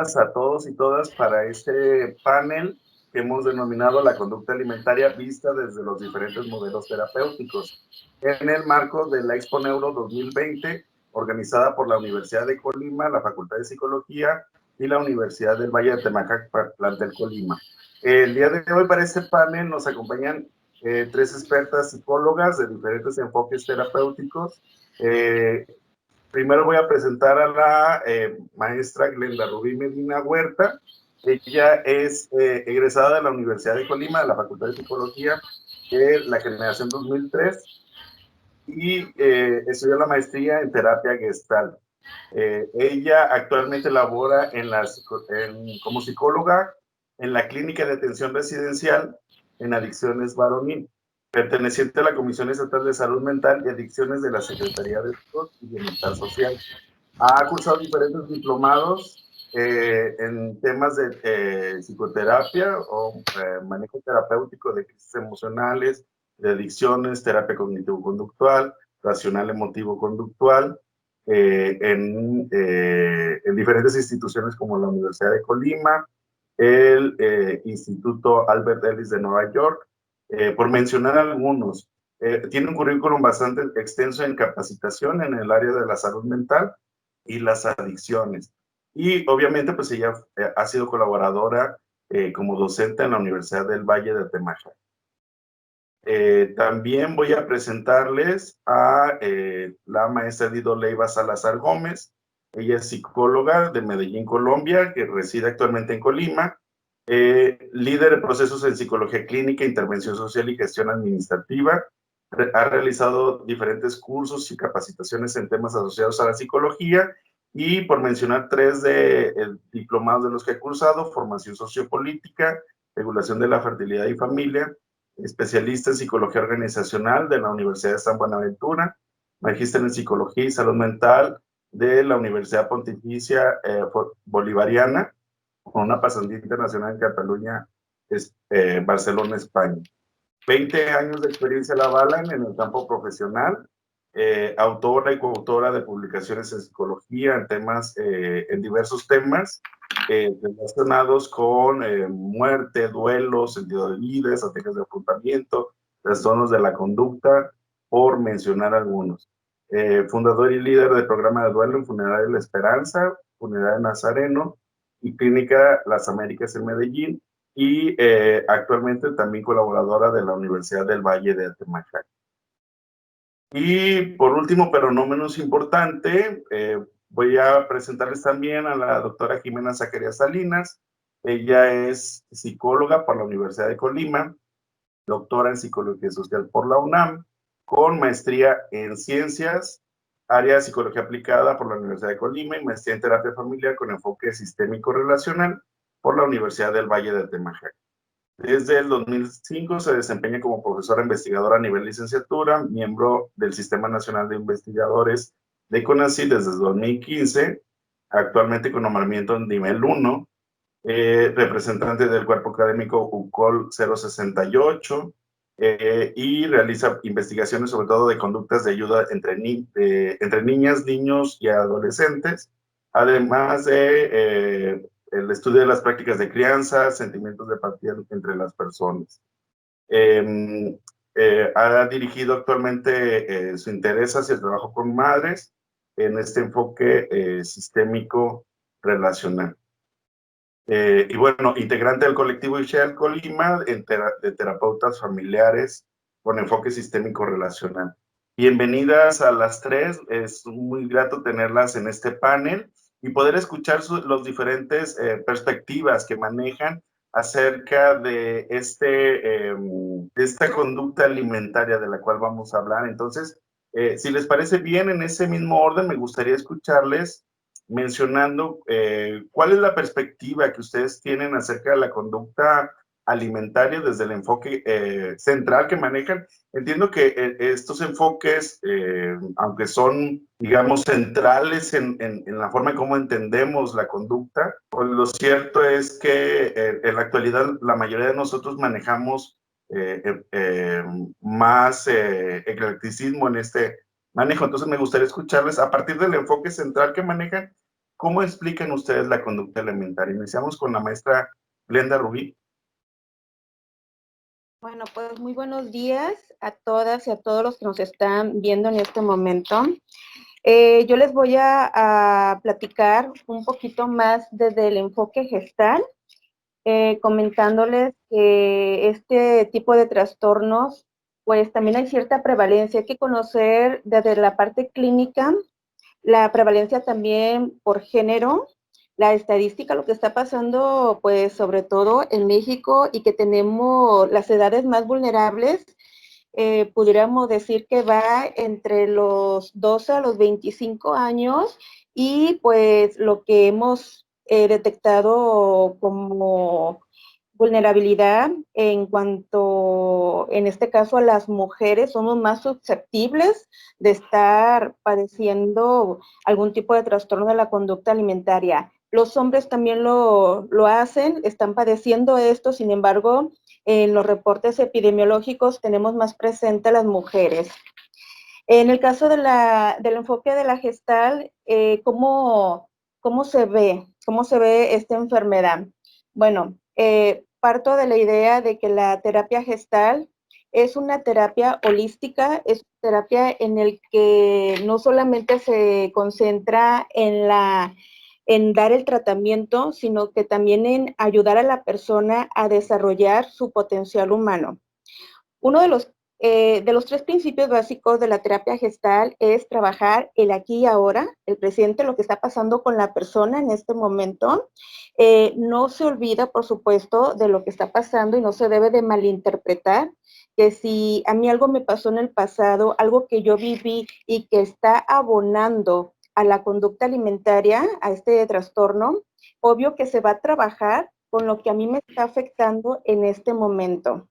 bienvenidas a todos y todas para este panel que hemos denominado la conducta alimentaria vista desde los diferentes modelos terapéuticos, en el marco de la Expo Neuro 2020, organizada por la Universidad de Colima, la Facultad de Psicología y la Universidad del Valle de Temajac, plantel Colima. El día de hoy para este panel nos acompañan tres expertas psicólogas de diferentes enfoques terapéuticos. Primero voy a presentar a la maestra Glenda Rubí Medina Huerta. Ella es egresada de la Universidad de Colima, de la Facultad de Psicología, de la generación 2003, y estudió la maestría en terapia Gestalt. Ella actualmente labora como psicóloga en la Clínica de Atención Residencial en Adicciones Varonil, perteneciente a la Comisión Estatal de Salud Mental y Adicciones de la Secretaría de Salud y Bienestar Social. Ha cursado diferentes diplomados en temas de psicoterapia o manejo terapéutico de crisis emocionales, de adicciones, terapia cognitivo-conductual, racional emotivo-conductual, en diferentes instituciones como la Universidad de Colima, el Instituto Albert Ellis de Nueva York, por mencionar algunos. Tiene un currículum bastante extenso en capacitación en el área de la salud mental y las adicciones. Y obviamente pues ella ha sido colaboradora como docente en la Universidad del Valle de Temajac. También voy a presentarles a la maestra Dido Leiva Salazar Gómez. Ella es psicóloga de Medellín, Colombia, que reside actualmente en Colima. Líder de procesos en psicología clínica, intervención social y gestión administrativa. Ha realizado diferentes cursos y capacitaciones en temas asociados a la psicología. Y por mencionar tres diplomados de los que ha cursado: formación sociopolítica, regulación de la fertilidad y familia, especialista en psicología organizacional de la Universidad de San Buenaventura, magíster en psicología y salud mental de la Universidad Pontificia Bolivariana, con una pasantía internacional en Cataluña, Barcelona, España. 20 años de experiencia la avalan en el campo profesional, autora y coautora de publicaciones en psicología en diversos temas relacionados con muerte, duelo, sentido de vida, estrategias de afrontamiento, trastornos de la conducta, por mencionar algunos. Fundador y líder del programa de duelo en Funeraria La Esperanza, Funeraria Nazareno y Clínica Las Américas en Medellín, y actualmente también colaboradora de la Universidad del Valle de Temajac. Y por último, pero no menos importante, voy a presentarles también a la doctora Jimena Zacarías Salinas. Ella es psicóloga por la Universidad de Colima, doctora en psicología social por la UNAM, con maestría en ciencias, área de psicología aplicada por la Universidad de Colima y maestría en terapia familiar con enfoque sistémico relacional por la Universidad del Valle de Temajac. Desde el 2005 se desempeña como profesora investigadora a nivel licenciatura, miembro del Sistema Nacional de Investigadores de CONACYT desde 2015, actualmente con nombramiento en nivel 1, representante del cuerpo académico UCOL 068, y realiza investigaciones sobre todo de conductas de ayuda entre niñas, niños y adolescentes, además de el estudio de las prácticas de crianza, sentimientos de empatía entre las personas. Ha dirigido actualmente su interés hacia el trabajo con madres en este enfoque sistémico relacional. Y bueno, integrante del colectivo Ishel Colima de terapeutas familiares con enfoque sistémico relacional. Bienvenidas a las tres, es muy grato tenerlas en este panel y poder escuchar los diferentes perspectivas que manejan acerca de esta conducta alimentaria de la cual vamos a hablar. Entonces, si les parece bien, en ese mismo orden, me gustaría escucharles mencionando cuál es la perspectiva que ustedes tienen acerca de la conducta alimentaria desde el enfoque central que manejan. Entiendo que estos enfoques, aunque son, digamos, centrales en la forma en cómo entendemos la conducta, pues lo cierto es que en la actualidad la mayoría de nosotros manejamos más eclecticismo en este manejo. Entonces me gustaría escucharles a partir del enfoque central que manejan, ¿cómo explican ustedes la conducta alimentaria? Iniciamos con la maestra Glenda Rubí. Bueno, pues muy buenos días a todas y a todos los que nos están viendo en este momento. Yo les voy a platicar un poquito más desde el enfoque gestal, comentándoles que este tipo de trastornos, pues también hay cierta prevalencia. Hay que conocer desde la parte clínica la prevalencia también por género, la estadística, lo que está pasando, pues sobre todo en México y que tenemos las edades más vulnerables, pudiéramos decir que va entre los 12 a los 25 años y pues lo que hemos detectado como vulnerabilidad en cuanto, en este caso, a las mujeres, somos más susceptibles de estar padeciendo algún tipo de trastorno de la conducta alimentaria. Los hombres también lo hacen, están padeciendo esto, sin embargo, en los reportes epidemiológicos tenemos más presente a las mujeres. En el caso del enfoque de la gestal, ¿cómo se ve? ¿Cómo se ve esta enfermedad? Bueno, parto de la idea de que la terapia gestal es una terapia holística, es una terapia en el que no solamente se concentra en dar el tratamiento, sino que también en ayudar a la persona a desarrollar su potencial humano. Uno de los tres principios básicos de la terapia gestal es trabajar el aquí y ahora, el presente, lo que está pasando con la persona en este momento. No se olvida, por supuesto, de lo que está pasando y no se debe de malinterpretar que si a mí algo me pasó en el pasado, algo que yo viví y que está abonando a la conducta alimentaria, a este trastorno, obvio que se va a trabajar con lo que a mí me está afectando en este momento.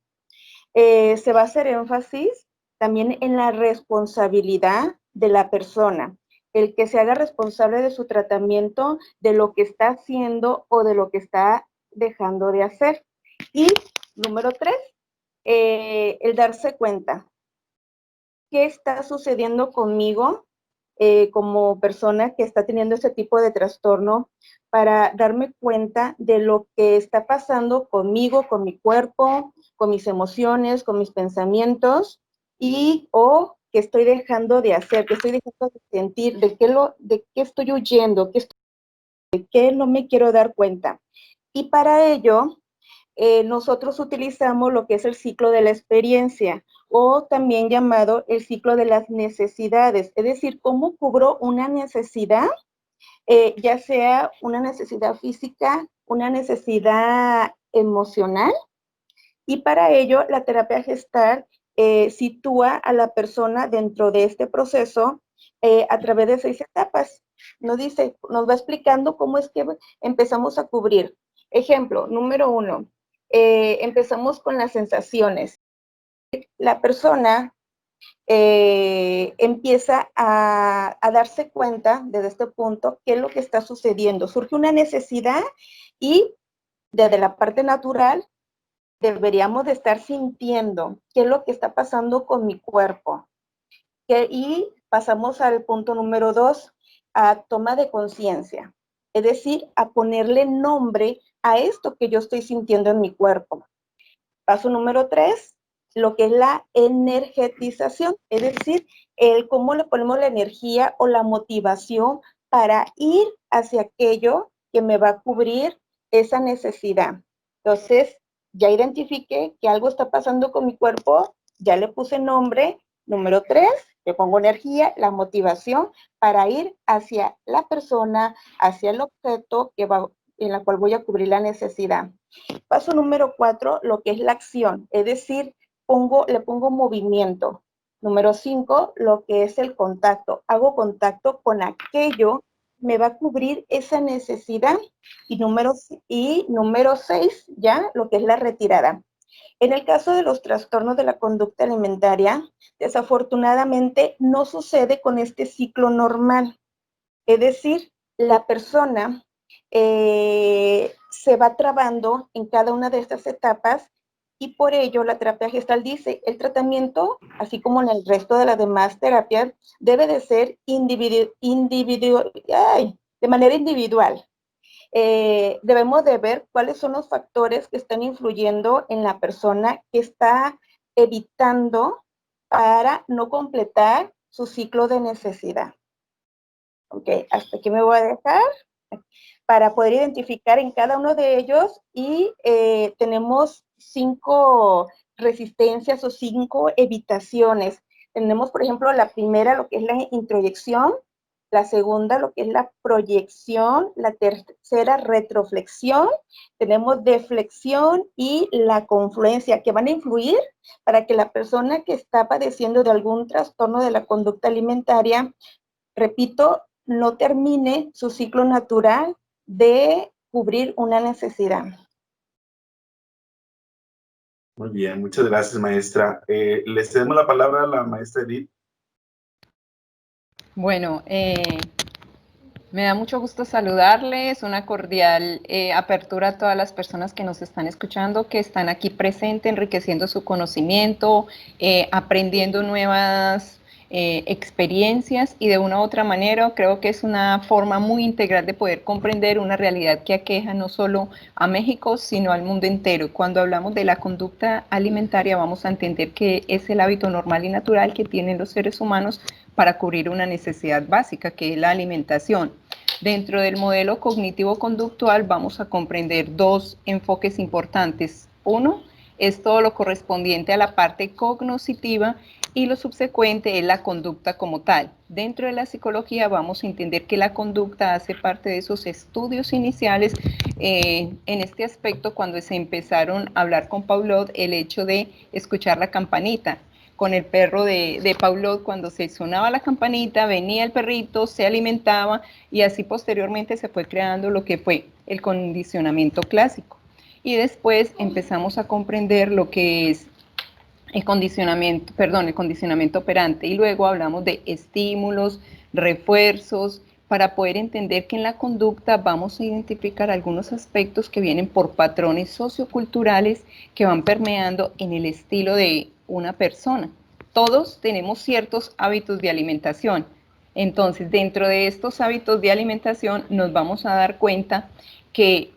Se va a hacer énfasis también en la responsabilidad de la persona, el que se haga responsable de su tratamiento, de lo que está haciendo o de lo que está dejando de hacer. Y número 3, el darse cuenta. ¿Qué está sucediendo conmigo como persona que está teniendo ese tipo de trastorno para darme cuenta de lo que está pasando conmigo, con mi cuerpo, con mis emociones, con mis pensamientos y o que estoy dejando de hacer, que estoy dejando de sentir, de qué estoy huyendo, de qué no me quiero dar cuenta. Y para ello, nosotros utilizamos lo que es el ciclo de la experiencia o también llamado el ciclo de las necesidades, es decir, cómo cubro una necesidad, ya sea una necesidad física, una necesidad emocional, y para ello la terapia gestal sitúa a la persona dentro de este proceso a través de 6 etapas. Nos va explicando cómo es que empezamos a cubrir. Ejemplo, número 1, empezamos con las sensaciones. La persona empieza a darse cuenta desde este punto qué es lo que está sucediendo. Surge una necesidad y desde la parte natural deberíamos de estar sintiendo qué es lo que está pasando con mi cuerpo. Y pasamos al punto número 2, a toma de conciencia, es decir, a ponerle nombre a esto que yo estoy sintiendo en mi cuerpo. Paso número 3, lo que es la energetización, es decir, el cómo le ponemos la energía o la motivación para ir hacia aquello que me va a cubrir esa necesidad. Entonces, ya identifiqué que algo está pasando con mi cuerpo, ya le puse nombre. Número 3, le pongo energía, la motivación para ir hacia la persona, hacia el objeto en la cual voy a cubrir la necesidad. Paso número 4, lo que es la acción, es decir, le pongo movimiento. Número 5, lo que es el contacto. Hago contacto con aquello que me va a cubrir esa necesidad. Y número 6, ya lo que es la retirada. En el caso de los trastornos de la conducta alimentaria, desafortunadamente no sucede con este ciclo normal. Es decir, la persona se va trabando en cada una de estas etapas y por ello la terapia gestal dice, el tratamiento, así como en el resto de las demás terapias, debe de ser de manera individual. Debemos de ver cuáles son los factores que están influyendo en la persona que está evitando para no completar su ciclo de necesidad. Ok, hasta aquí me voy a dejar para poder identificar en cada uno de ellos y tenemos 5 resistencias o 5 evitaciones. Tenemos, por ejemplo, la primera, lo que es la introyección, la segunda, lo que es la proyección, la tercera, retroflexión, tenemos deflexión y la confluencia, que van a influir para que la persona que está padeciendo de algún trastorno de la conducta alimentaria, repito, no termine su ciclo natural de cubrir una necesidad. Muy bien, muchas gracias, maestra. Le cedemos la palabra a la maestra Edith. Bueno, me da mucho gusto saludarles, una cordial apertura a todas las personas que nos están escuchando, que están aquí presentes, enriqueciendo su conocimiento, aprendiendo nuevas experiencias, y de una u otra manera creo que es una forma muy integral de poder comprender una realidad que aqueja no solo a México, sino al mundo entero. Cuando hablamos de la conducta alimentaria, vamos a entender que es el hábito normal y natural que tienen los seres humanos para cubrir una necesidad básica, que es la alimentación. Dentro del modelo cognitivo-conductual vamos a comprender 2 enfoques importantes. Uno es todo lo correspondiente a la parte cognoscitiva, y lo subsecuente es la conducta como tal. Dentro de la psicología vamos a entender que la conducta hace parte de esos estudios iniciales. En este aspecto, cuando se empezaron a hablar con Paulot, el hecho de escuchar la campanita. Con el perro de Paulot, cuando se sonaba la campanita, venía el perrito, se alimentaba, y así posteriormente se fue creando lo que fue el condicionamiento clásico. Y después empezamos a comprender lo que es el condicionamiento operante, y luego hablamos de estímulos, refuerzos, para poder entender que en la conducta vamos a identificar algunos aspectos que vienen por patrones socioculturales que van permeando en el estilo de una persona. Todos tenemos ciertos hábitos de alimentación. Entonces, dentro de estos hábitos de alimentación nos vamos a dar cuenta que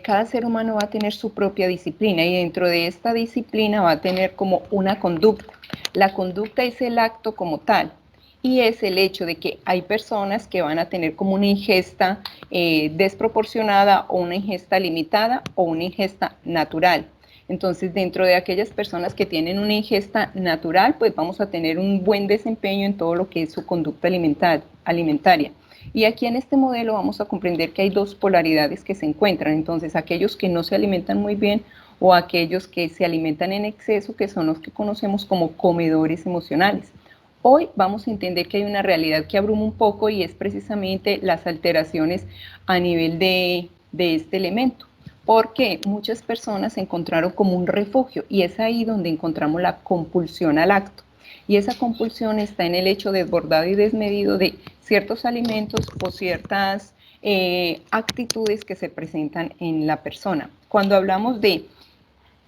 cada ser humano va a tener su propia disciplina, y dentro de esta disciplina va a tener como una conducta. La conducta es el acto como tal, y es el hecho de que hay personas que van a tener como una ingesta desproporcionada, o una ingesta limitada, o una ingesta natural. Entonces, dentro de aquellas personas que tienen una ingesta natural, pues vamos a tener un buen desempeño en todo lo que es su conducta alimentaria. Y aquí en este modelo vamos a comprender que hay 2 polaridades que se encuentran. Entonces, aquellos que no se alimentan muy bien, o aquellos que se alimentan en exceso, que son los que conocemos como comedores emocionales. Hoy vamos a entender que hay una realidad que abruma un poco, y es precisamente las alteraciones a nivel de este elemento, porque muchas personas se encontraron como un refugio, y es ahí donde encontramos la compulsión al acto. Y esa compulsión está en el hecho desbordado y desmedido de ciertos alimentos o ciertas actitudes que se presentan en la persona. Cuando hablamos de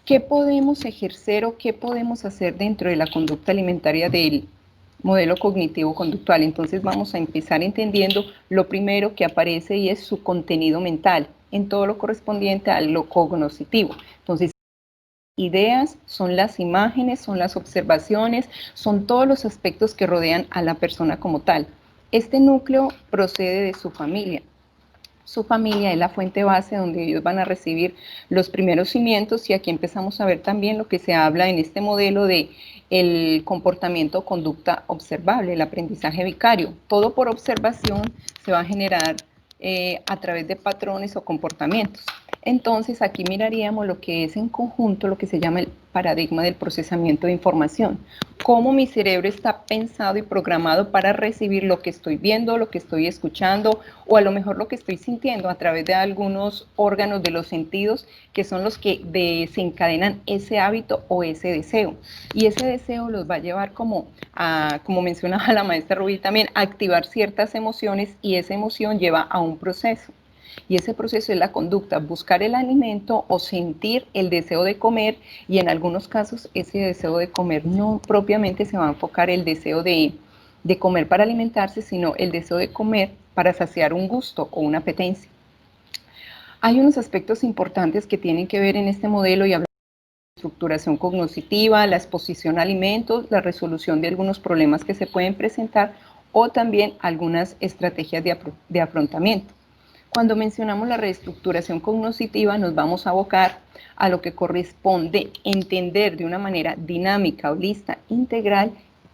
qué podemos ejercer o qué podemos hacer dentro de la conducta alimentaria del modelo cognitivo-conductual, entonces vamos a empezar entendiendo lo primero que aparece, y es su contenido mental, en todo lo correspondiente a lo cognoscitivo. Entonces, ideas son las imágenes, son las observaciones, son todos los aspectos que rodean a la persona como tal. Este núcleo procede de su familia. Su familia es la fuente base donde ellos van a recibir los primeros cimientos, y aquí empezamos a ver también lo que se habla en este modelo de el comportamiento o conducta observable, el aprendizaje vicario. Todo por observación se va a generar a través de patrones o comportamientos. Entonces, aquí miraríamos lo que es en conjunto lo que se llama el paradigma del procesamiento de información. Cómo mi cerebro está pensado y programado para recibir lo que estoy viendo, lo que estoy escuchando, o a lo mejor lo que estoy sintiendo a través de algunos órganos de los sentidos, que son los que desencadenan ese hábito o ese deseo. Y ese deseo los va a llevar como mencionaba la maestra Rubí también, a activar ciertas emociones, y esa emoción lleva a un proceso. Y ese proceso es la conducta, buscar el alimento o sentir el deseo de comer, y en algunos casos ese deseo de comer no propiamente se va a enfocar el deseo de de comer para alimentarse, sino el deseo de comer para saciar un gusto o una apetencia. Hay unos aspectos importantes que tienen que ver en este modelo y hablamos de estructuración cognitiva, la exposición a alimentos, la resolución de algunos problemas que se pueden presentar o también algunas estrategias de afrontamiento. Cuando mencionamos la reestructuración cognitiva, nos vamos a abocar a lo que corresponde entender de una manera dinámica, holista, integral,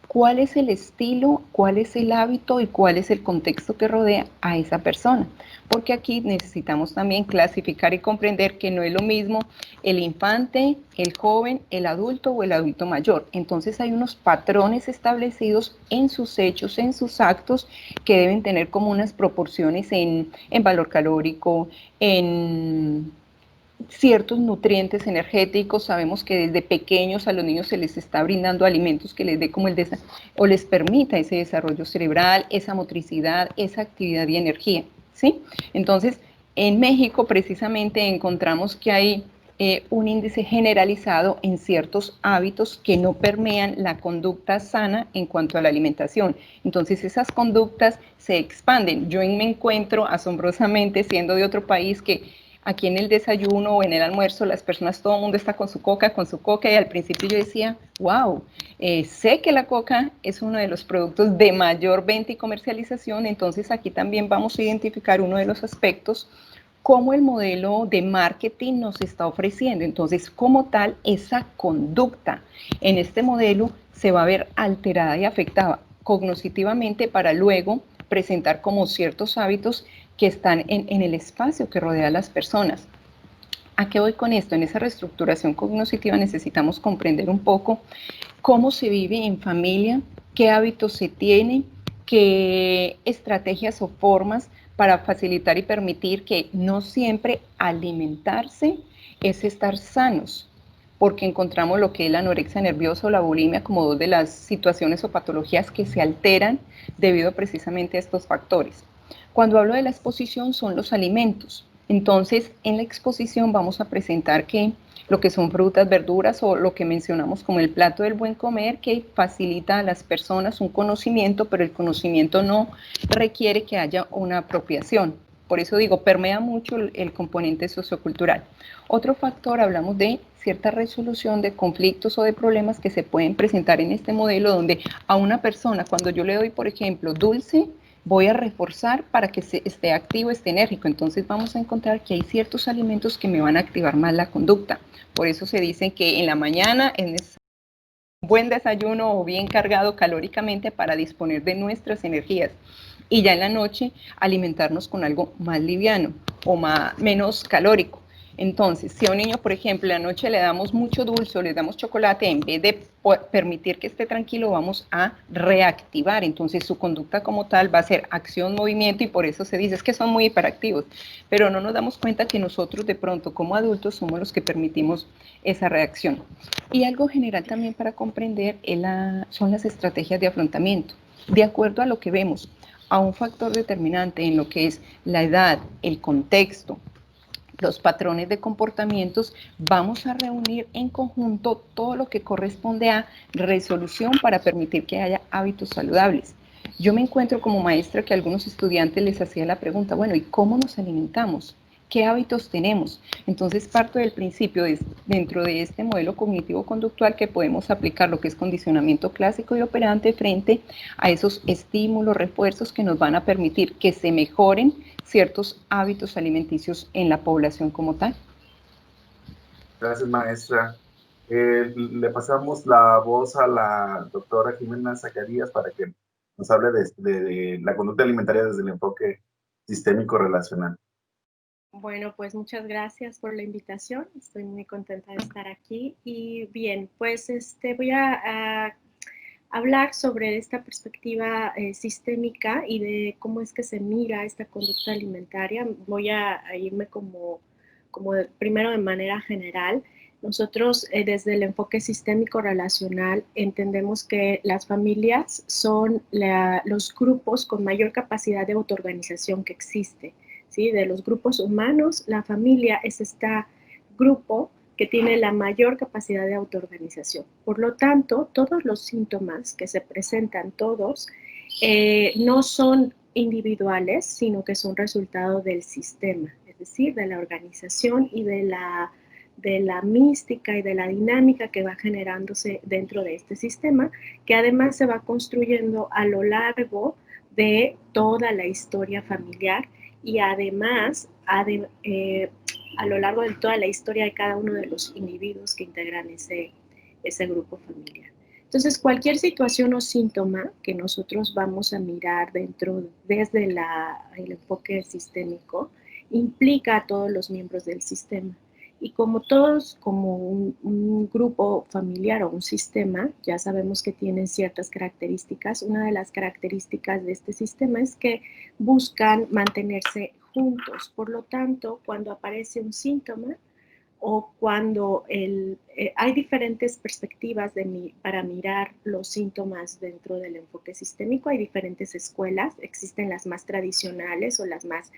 cuál es el estilo, cuál es el hábito y cuál es el contexto que rodea a esa persona. Porque aquí necesitamos también clasificar y comprender que no es lo mismo el infante, el joven, el adulto o el adulto mayor. Entonces hay unos patrones establecidos en sus hechos, en sus actos, que deben tener como unas proporciones en valor calórico, en ciertos nutrientes energéticos. Sabemos que desde pequeños a los niños se les está brindando alimentos que les dé como o les permita ese desarrollo cerebral, esa motricidad, esa actividad y energía, ¿sí? Entonces, en México precisamente encontramos que hay un índice generalizado en ciertos hábitos que no permean la conducta sana en cuanto a la alimentación. Entonces esas conductas se expanden. Yo me encuentro asombrosamente, siendo de otro país, que aquí en el desayuno o en el almuerzo las personas, todo el mundo está con su coca, y al principio yo decía, wow, sé que la coca es uno de los productos de mayor venta y comercialización, entonces aquí también vamos a identificar uno de los aspectos cómo el modelo de marketing nos está ofreciendo. Entonces, como tal, esa conducta en este modelo se va a ver alterada y afectada cognitivamente para luego presentar como ciertos hábitos que están en el espacio que rodea a las personas. ¿A qué voy con esto? En esa reestructuración cognitiva necesitamos comprender un poco cómo se vive en familia, qué hábitos se tienen, qué estrategias o formas para facilitar y permitir que no siempre alimentarse es estar sanos, porque encontramos lo que es la anorexia nerviosa o la bulimia como dos de las situaciones o patologías que se alteran debido precisamente a estos factores. Cuando hablo de la exposición son los alimentos. Entonces, en la exposición vamos a presentar que lo que son frutas, verduras o lo que mencionamos como el plato del buen comer, que facilita a las personas un conocimiento, pero el conocimiento no requiere que haya una apropiación. Por eso digo, permea mucho el componente sociocultural. Otro factor, hablamos de cierta resolución de conflictos o de problemas que se pueden presentar en este modelo, donde a una persona, cuando yo le doy, por ejemplo, dulce, voy a reforzar para que esté activo, esté enérgico. Entonces vamos a encontrar que hay ciertos alimentos que me van a activar más la conducta. Por eso se dice que en la mañana es necesario un buen desayuno o bien cargado calóricamente para disponer de nuestras energías. Y ya en la noche alimentarnos con algo más liviano o menos calórico. Entonces, si a un niño, por ejemplo, en la noche le damos mucho dulce o le damos chocolate, en vez de permitir que esté tranquilo, vamos a reactivar. Entonces, su conducta como tal va a ser acción, movimiento, y por eso se dice es que son muy hiperactivos. Pero no nos damos cuenta que nosotros de pronto como adultos somos los que permitimos esa reacción. Y algo general también para comprender son las estrategias de afrontamiento. De acuerdo a lo que vemos, a un factor determinante en lo que es la edad, el contexto, los patrones de comportamientos, vamos a reunir en conjunto todo lo que corresponde a resolución para permitir que haya hábitos saludables. Yo me encuentro como maestra que a algunos estudiantes les hacía la pregunta, bueno, ¿y cómo nos alimentamos? ¿Qué hábitos tenemos? Entonces parto del principio dentro de este modelo cognitivo-conductual que podemos aplicar lo que es condicionamiento clásico y operante frente a esos estímulos, refuerzos que nos van a permitir que se mejoren ciertos hábitos alimenticios en la población como tal. Gracias, maestra. Le pasamos la voz a la doctora Jimena Zacarías para que nos hable de la conducta alimentaria desde el enfoque sistémico relacional. Bueno, pues muchas gracias por la invitación. Estoy muy contenta de estar aquí. Y bien, pues voy a hablar sobre esta perspectiva sistémica y de cómo es que se mira esta conducta alimentaria. Voy a irme como primero de manera general. Nosotros desde el enfoque sistémico relacional entendemos que las familias son los grupos con mayor capacidad de autoorganización que existe. ¿Sí? De los grupos humanos, la familia es este grupo que tiene la mayor capacidad de autoorganización. Por lo tanto, todos los síntomas que se presentan todos no son individuales, sino que son resultado del sistema, es decir, de la organización y de la mística y de la dinámica que va generándose dentro de este sistema, que además se va construyendo a lo largo de toda la historia familiar y además a lo largo de toda la historia de cada uno de los individuos que integran ese grupo familiar. Entonces, cualquier situación o síntoma que nosotros vamos a mirar desde el enfoque sistémico, implica a todos los miembros del sistema. Y como todos, como un grupo familiar o un sistema, ya sabemos que tienen ciertas características. Una de las características de este sistema es que buscan mantenerse juntos. Por lo tanto, cuando aparece un síntoma, o cuando hay diferentes perspectivas para mirar los síntomas dentro del enfoque sistémico, hay diferentes escuelas, existen las más tradicionales o las más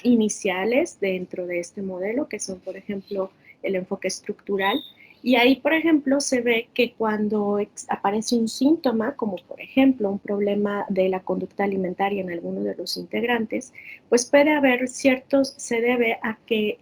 iniciales dentro de este modelo, que son, por ejemplo, el enfoque estructural. Y ahí, por ejemplo, se ve que cuando aparece un síntoma, como por ejemplo un problema de la conducta alimentaria en alguno de los integrantes, pues puede haber se debe a que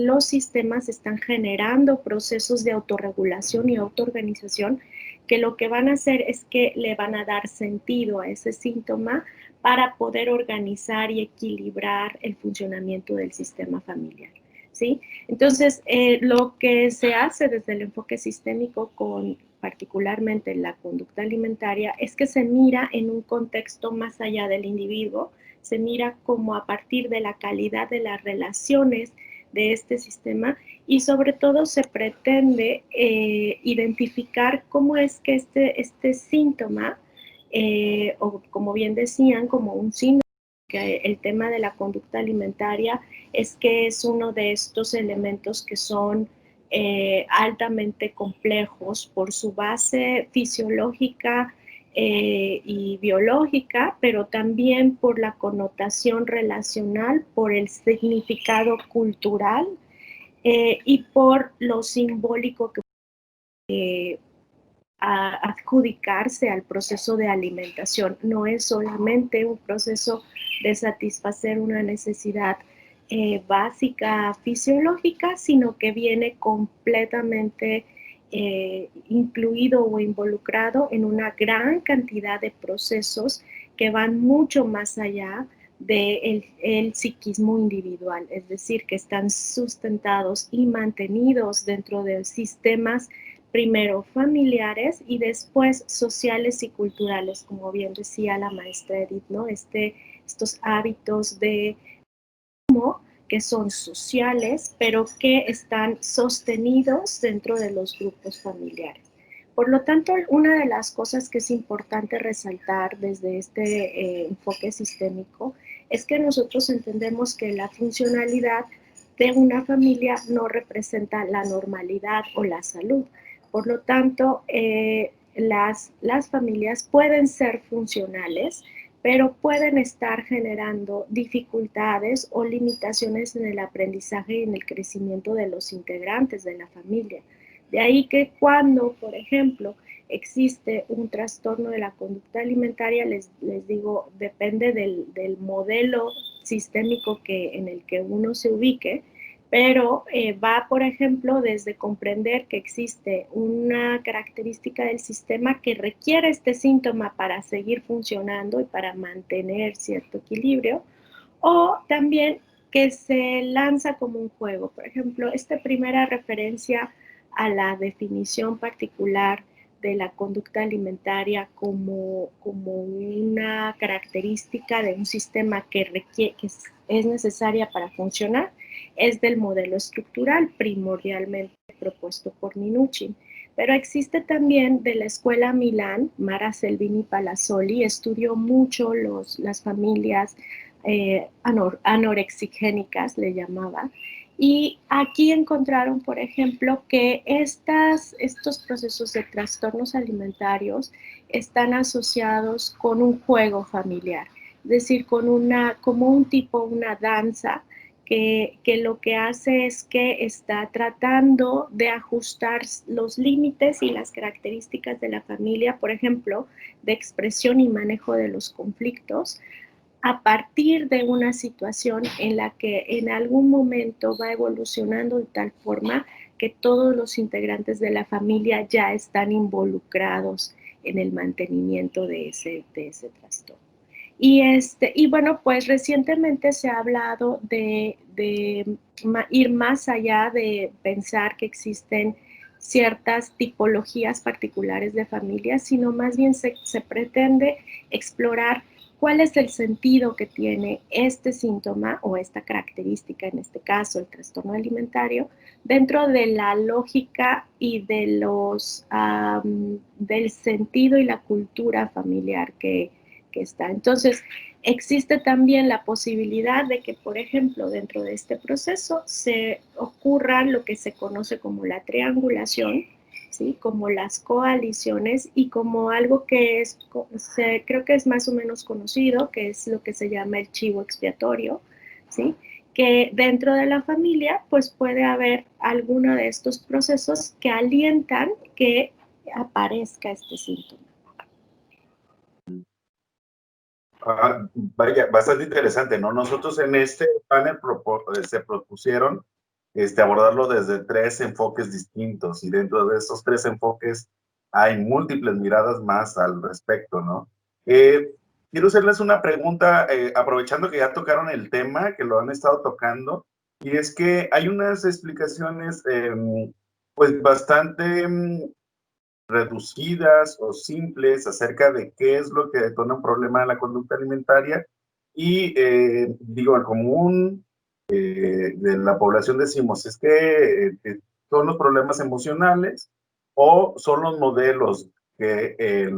los sistemas están generando procesos de autorregulación y autoorganización que lo que van a hacer es que le van a dar sentido a ese síntoma para poder organizar y equilibrar el funcionamiento del sistema familiar, ¿sí? Entonces, lo que se hace desde el enfoque sistémico con particularmente la conducta alimentaria es que se mira en un contexto más allá del individuo, se mira como a partir de la calidad de las relaciones de este sistema y sobre todo se pretende identificar cómo es que este síntoma, o como bien decían, como un síndrome, que el tema de la conducta alimentaria es que es uno de estos elementos que son altamente complejos por su base fisiológica y biológica, pero también por la connotación relacional, por el significado cultural y por lo simbólico que adjudicarse al proceso de alimentación. No es solamente un proceso de satisfacer una necesidad básica fisiológica, sino que viene completamente incluido o involucrado en una gran cantidad de procesos que van mucho más allá del psiquismo individual, es decir, que están sustentados y mantenidos dentro de sistemas primero familiares y después sociales y culturales, como bien decía la maestra Edith, ¿no? Estos hábitos que son sociales, pero que están sostenidos dentro de los grupos familiares. Por lo tanto, una de las cosas que es importante resaltar desde este enfoque sistémico es que nosotros entendemos que la funcionalidad de una familia no representa la normalidad o la salud. Por lo tanto, las familias pueden ser funcionales, pero pueden estar generando dificultades o limitaciones en el aprendizaje y en el crecimiento de los integrantes de la familia. De ahí que cuando, por ejemplo, existe un trastorno de la conducta alimentaria, les digo, depende del modelo sistémico en el que uno se ubique, pero va, por ejemplo, desde comprender que existe una característica del sistema que requiere este síntoma para seguir funcionando y para mantener cierto equilibrio, o también que se lanza como un juego. Por ejemplo, esta primera referencia a la definición particular de la conducta alimentaria como una característica de un sistema que es necesaria para funcionar, es del modelo estructural primordialmente propuesto por Minuchin. Pero existe también de la escuela Milán, Mara Selvini Palazzoli estudió mucho las familias anorexigénicas, le llamaba, y aquí encontraron, por ejemplo, que estos procesos de trastornos alimentarios están asociados con un juego familiar, es decir, como una danza que lo que hace es que está tratando de ajustar los límites y las características de la familia, por ejemplo, de expresión y manejo de los conflictos, a partir de una situación en la que en algún momento va evolucionando de tal forma que todos los integrantes de la familia ya están involucrados en el mantenimiento de ese trastorno. Y bueno, pues recientemente se ha hablado de ir más allá de pensar que existen ciertas tipologías particulares de familias, sino más bien se pretende explorar cuál es el sentido que tiene este síntoma o esta característica, en este caso el trastorno alimentario, dentro de la lógica y de del sentido y la cultura familiar que está. Entonces, existe también la posibilidad de que, por ejemplo, dentro de este proceso se ocurra lo que se conoce como la triangulación, ¿sí? Como las coaliciones y como algo que creo que es más o menos conocido, que es lo que se llama el chivo expiatorio, ¿sí? Que dentro de la familia pues puede haber alguno de estos procesos que alientan que aparezca este síntoma. Vaya, bastante interesante, ¿no? Nosotros en este panel se propusieron abordarlo desde 3 enfoques distintos y dentro de esos 3 enfoques hay múltiples miradas más al respecto, ¿no? Quiero hacerles una pregunta, aprovechando que ya tocaron el tema, que lo han estado tocando, y es que hay unas explicaciones pues bastante reducidas o simples acerca de qué es lo que detona un problema de la conducta alimentaria y digo, el común de la población decimos es que son los problemas emocionales o son los modelos que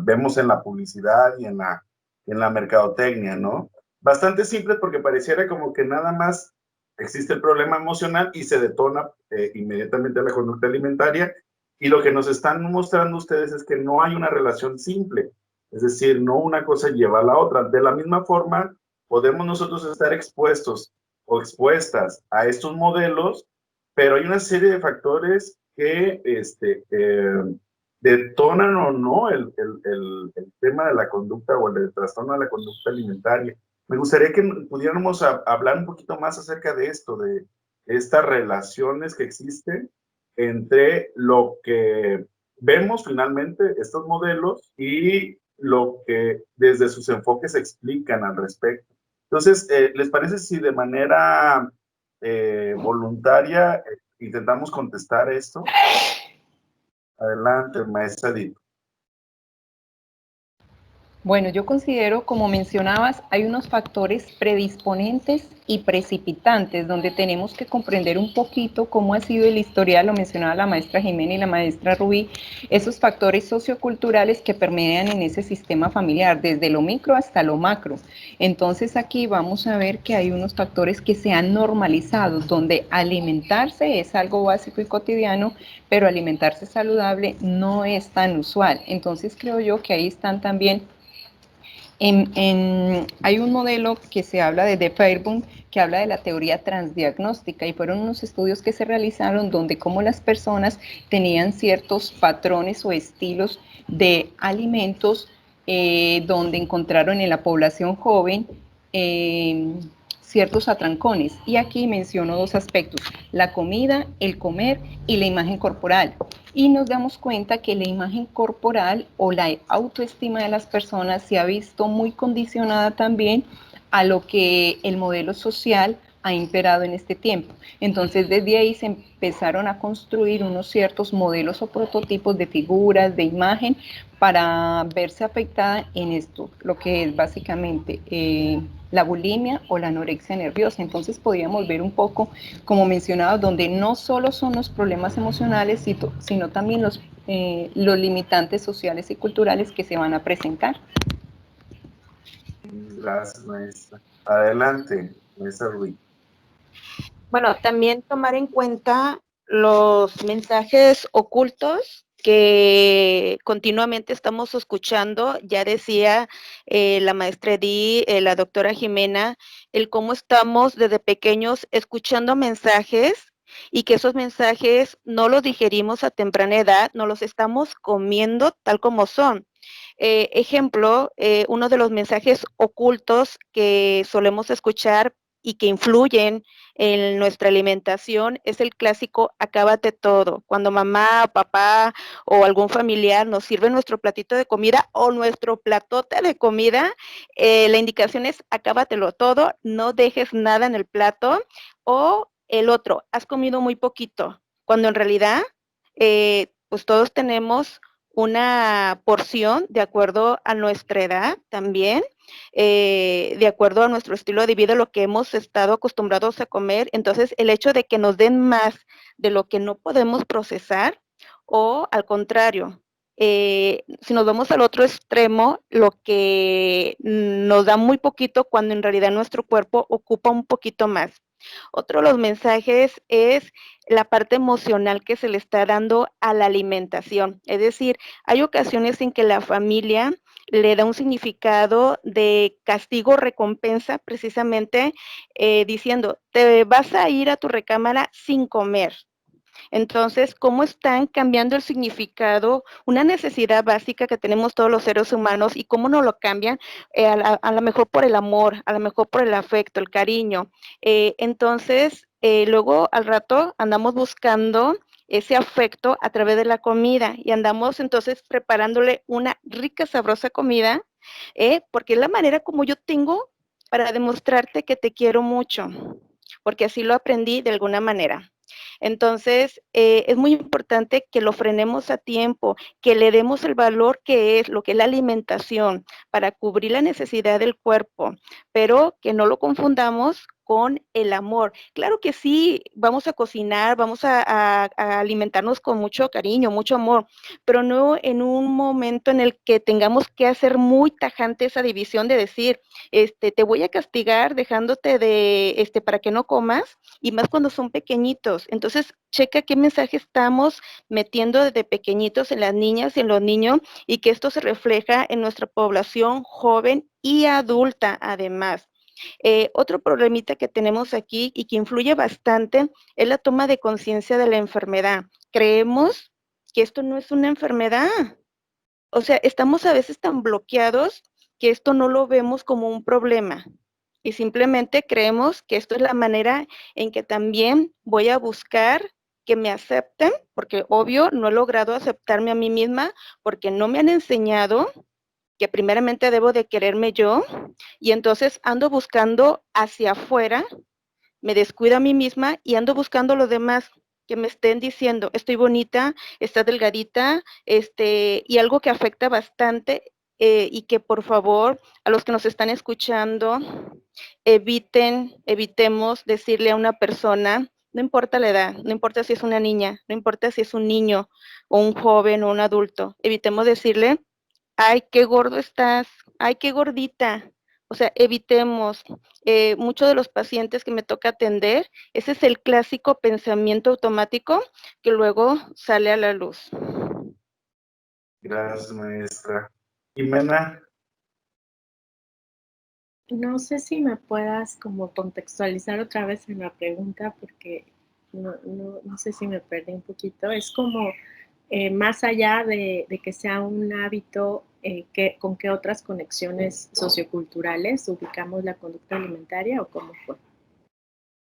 vemos en la publicidad y en la mercadotecnia, ¿no? Bastante simple porque pareciera como que nada más existe el problema emocional y se detona inmediatamente la conducta alimentaria. Y lo que nos están mostrando ustedes es que no hay una relación simple, es decir, no una cosa lleva a la otra. De la misma forma, podemos nosotros estar expuestos o expuestas a estos modelos, pero hay una serie de factores que detonan o no el tema de la conducta o el trastorno de la conducta alimentaria. Me gustaría que pudiéramos hablar un poquito más acerca de esto, de estas relaciones que existen entre lo que vemos finalmente, estos modelos, y lo que desde sus enfoques explican al respecto. Entonces, ¿les parece si de manera voluntaria intentamos contestar esto? Adelante, maestra Edith. Bueno, yo considero, como mencionabas, hay unos factores predisponentes y precipitantes donde tenemos que comprender un poquito cómo ha sido el historial, lo mencionaba la maestra Jimena y la maestra Rubí, esos factores socioculturales que permean en ese sistema familiar, desde lo micro hasta lo macro. Entonces aquí vamos a ver que hay unos factores que se han normalizado, donde alimentarse es algo básico y cotidiano, pero alimentarse saludable no es tan usual. Entonces creo yo que ahí están también. Hay un modelo que se habla de Fairbairn, que habla de la teoría transdiagnóstica, y fueron unos estudios que se realizaron donde cómo las personas tenían ciertos patrones o estilos de alimentos donde encontraron en la población joven ciertos atrancones. Y aquí menciono 2 aspectos: la comida, el comer y la imagen corporal. Y nos damos cuenta que la imagen corporal o la autoestima de las personas se ha visto muy condicionada también a lo que el modelo social ha imperado en este tiempo. Entonces, desde ahí se empezaron a construir unos ciertos modelos o prototipos de figuras, de imagen, para verse afectada en esto, lo que es básicamente la bulimia o la anorexia nerviosa. Entonces podríamos ver un poco, como mencionaba, donde no solo son los problemas emocionales, sino también los limitantes sociales y culturales que se van a presentar. Gracias, maestra. Adelante, maestra Rubí. Bueno, también tomar en cuenta los mensajes ocultos que continuamente estamos escuchando. Ya decía la maestra Edith, la doctora Jimena, el cómo estamos desde pequeños escuchando mensajes y que esos mensajes no los digerimos a temprana edad, no los estamos comiendo tal como son. Ejemplo, uno de los mensajes ocultos que solemos escuchar y que influyen en nuestra alimentación es el clásico acábate todo. Cuando mamá, papá o algún familiar nos sirve nuestro platito de comida o nuestro platote de comida, la indicación es acábatelo todo, no dejes nada en el plato. O el otro, has comido muy poquito, cuando en realidad pues todos tenemos una porción de acuerdo a nuestra edad también, de acuerdo a nuestro estilo de vida, lo que hemos estado acostumbrados a comer. Entonces, el hecho de que nos den más de lo que no podemos procesar, o al contrario, si nos vamos al otro extremo, lo que nos da muy poquito cuando en realidad nuestro cuerpo ocupa un poquito más. Otro de los mensajes es la parte emocional que se le está dando a la alimentación. Es decir, hay ocasiones en que la familia le da un significado de castigo-recompensa, precisamente diciendo, te vas a ir a tu recámara sin comer. Entonces, ¿cómo están cambiando el significado? Una necesidad básica que tenemos todos los seres humanos, y cómo nos lo cambian, a lo mejor por el amor, a lo mejor por el afecto, el cariño. Entonces, luego al rato andamos buscando ese afecto a través de la comida y andamos entonces preparándole una rica, sabrosa comida, porque es la manera como yo tengo para demostrarte que te quiero mucho, porque así lo aprendí de alguna manera. Entonces, es muy importante que lo frenemos a tiempo, que le demos el valor que es lo que es la alimentación para cubrir la necesidad del cuerpo, pero que no lo confundamos con el amor. Claro que sí, vamos a cocinar, vamos a alimentarnos con mucho cariño, mucho amor, pero no en un momento en el que tengamos que hacer muy tajante esa división de decir, te voy a castigar dejándote de, para que no comas, y más cuando son pequeñitos. Entonces, checa qué mensaje estamos metiendo desde pequeñitos en las niñas y en los niños, y que esto se refleja en nuestra población joven y adulta además. Otro problemita que tenemos aquí y que influye bastante es la toma de conciencia de la enfermedad. Creemos que esto no es una enfermedad. O sea, estamos a veces tan bloqueados que esto no lo vemos como un problema. Y simplemente creemos que esto es la manera en que también voy a buscar que me acepten, porque obvio no he logrado aceptarme a mí misma, porque no me han enseñado que primeramente debo de quererme yo, y entonces ando buscando hacia afuera, me descuido a mí misma y ando buscando lo demás que me estén diciendo, estoy bonita, estás delgadita, y algo que afecta bastante, y que por favor, a los que nos están escuchando, evitemos decirle a una persona, no importa la edad, no importa si es una niña, no importa si es un niño o un joven o un adulto, evitemos decirle, ay, qué gordo estás, ay, qué gordita. O sea, evitemos. Muchos de los pacientes que me toca atender, ese es el clásico pensamiento automático que luego sale a la luz. Gracias, maestra. Jimena. No sé si me puedas como contextualizar otra vez en la pregunta porque no sé si me perdí un poquito. Es como más allá de que sea un hábito, ¿con qué otras conexiones socioculturales ubicamos la conducta alimentaria o cómo fue?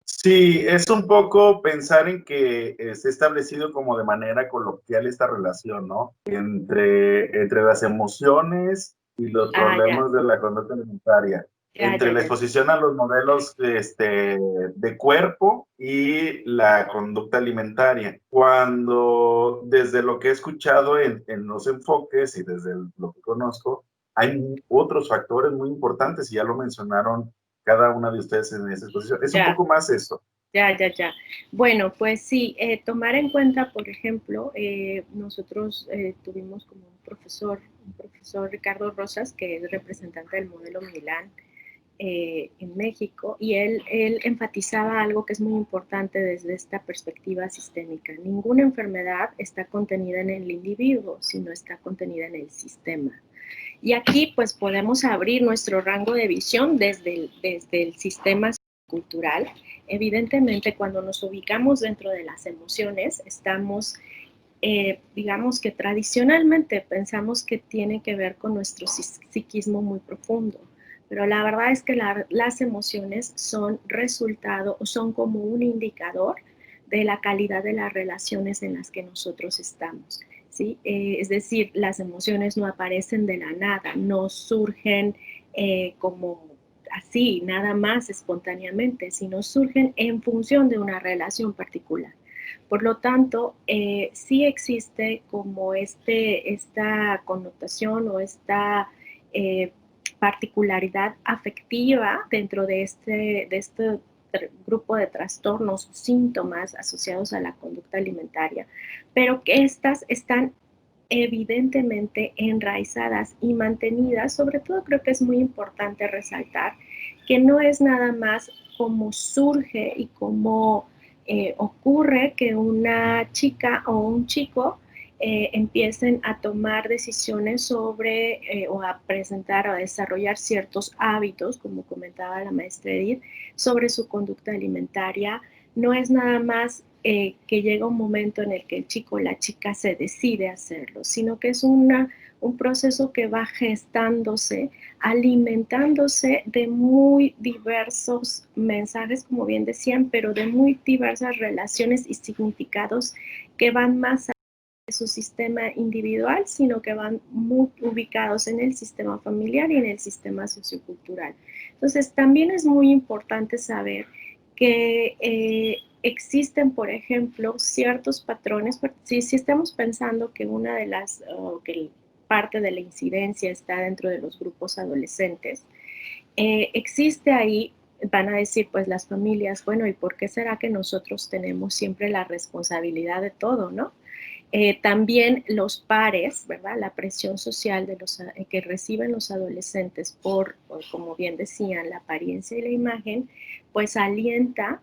Sí, es un poco pensar en que se ha establecido como de manera coloquial esta relación, ¿no? Entre las emociones y los Ya, problemas de la conducta alimentaria, entre la ya. exposición a los modelos de cuerpo y la conducta alimentaria. Cuando desde lo que he escuchado en los enfoques y desde lo que conozco, hay otros factores muy importantes y ya lo mencionaron cada una de ustedes en esa exposición. Es un Ya. poco más esto. Ya. Bueno, pues sí, tomar en cuenta, por ejemplo, nosotros tuvimos como un profesor Ricardo Rosas, que es representante del modelo Milán, en México, y él enfatizaba algo que es muy importante desde esta perspectiva sistémica. Ninguna enfermedad está contenida en el individuo, sino está contenida en el sistema. Y aquí pues podemos abrir nuestro rango de visión desde el sistema cultural. Evidentemente, cuando nos ubicamos dentro de las emociones, estamos, digamos que tradicionalmente pensamos que tiene que ver con nuestro psiquismo muy profundo, pero la verdad es que las emociones son resultado o son como un indicador de la calidad de las relaciones en las que nosotros estamos, ¿sí? Es decir, las emociones no aparecen de la nada, no surgen como así, nada más espontáneamente, sino surgen en función de una relación particular. Por lo tanto, sí existe como esta connotación o esta particularidad afectiva dentro de este grupo de trastornos o síntomas asociados a la conducta alimentaria, pero que estas están evidentemente enraizadas y mantenidas. Sobre todo creo que es muy importante resaltar que no es nada más como surge y como ocurre que una chica o un chico empiecen a tomar decisiones sobre o a presentar o a desarrollar ciertos hábitos, como comentaba la maestra Edith, sobre su conducta alimentaria. No es nada más que llega un momento en el que el chico o la chica se decide hacerlo, sino que es un proceso que va gestándose, alimentándose de muy diversos mensajes, como bien decían, pero de muy diversas relaciones y significados que van más allá de su sistema individual, sino que van muy ubicados en el sistema familiar y en el sistema sociocultural. Entonces, también es muy importante saber que existen, por ejemplo, ciertos patrones. Si estamos pensando que una de las, que parte de la incidencia está dentro de los grupos adolescentes, existe ahí, van a decir pues las familias, bueno, ¿y por qué será que nosotros tenemos siempre la responsabilidad de todo, no? También los pares, ¿verdad? La presión social de los, que reciben los adolescentes por, como bien decían, la apariencia y la imagen, pues alienta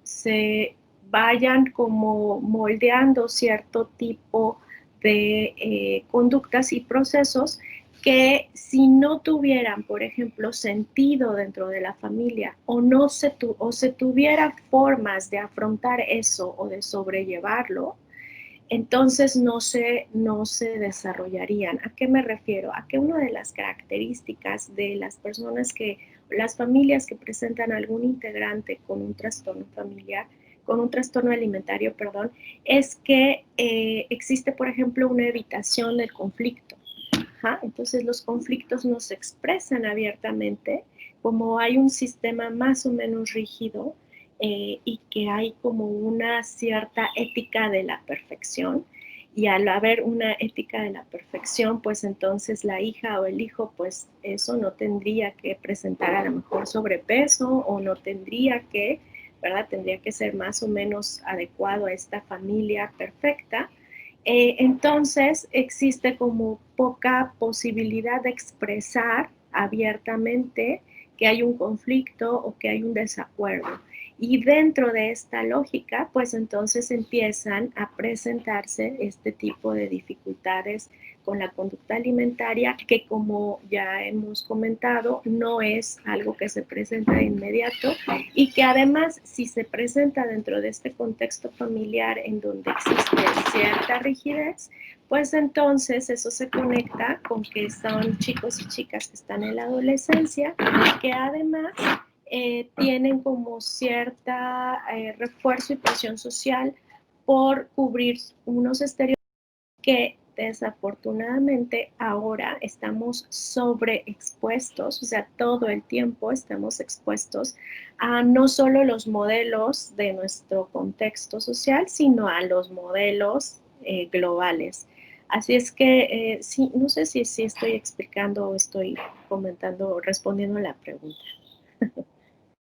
se vayan como moldeando cierto tipo de conductas y procesos que si no tuvieran, por ejemplo, sentido dentro de la familia o se tuviera formas de afrontar eso o de sobrellevarlo, entonces no se desarrollarían. ¿A qué me refiero? A que una de las características de las familias que presentan algún integrante con un trastorno familiar, con un trastorno alimentario, perdón, es que existe, por ejemplo, una evitación del conflicto. Ajá. Entonces los conflictos no se expresan abiertamente, como hay un sistema más o menos rígido, y que hay como una cierta ética de la perfección, y al haber una ética de la perfección, pues entonces la hija o el hijo, pues eso no tendría que presentar a lo mejor sobrepeso o no tendría que, ¿verdad? Tendría que ser más o menos adecuado a esta familia perfecta. Entonces existe como poca posibilidad de expresar abiertamente que hay un conflicto o que hay un desacuerdo. Y dentro de esta lógica, pues entonces empiezan a presentarse este tipo de dificultades con la conducta alimentaria, que como ya hemos comentado, no es algo que se presenta de inmediato y que además, si se presenta dentro de este contexto familiar en donde existe cierta rigidez, pues entonces eso se conecta con que son chicos y chicas que están en la adolescencia, que además tienen como cierta refuerzo y presión social por cubrir unos estereotipos que desafortunadamente ahora estamos sobreexpuestos, o sea, todo el tiempo estamos expuestos a no solo los modelos de nuestro contexto social, sino a los modelos globales. Así es que sí, no sé si estoy explicando o estoy comentando o respondiendo a la pregunta.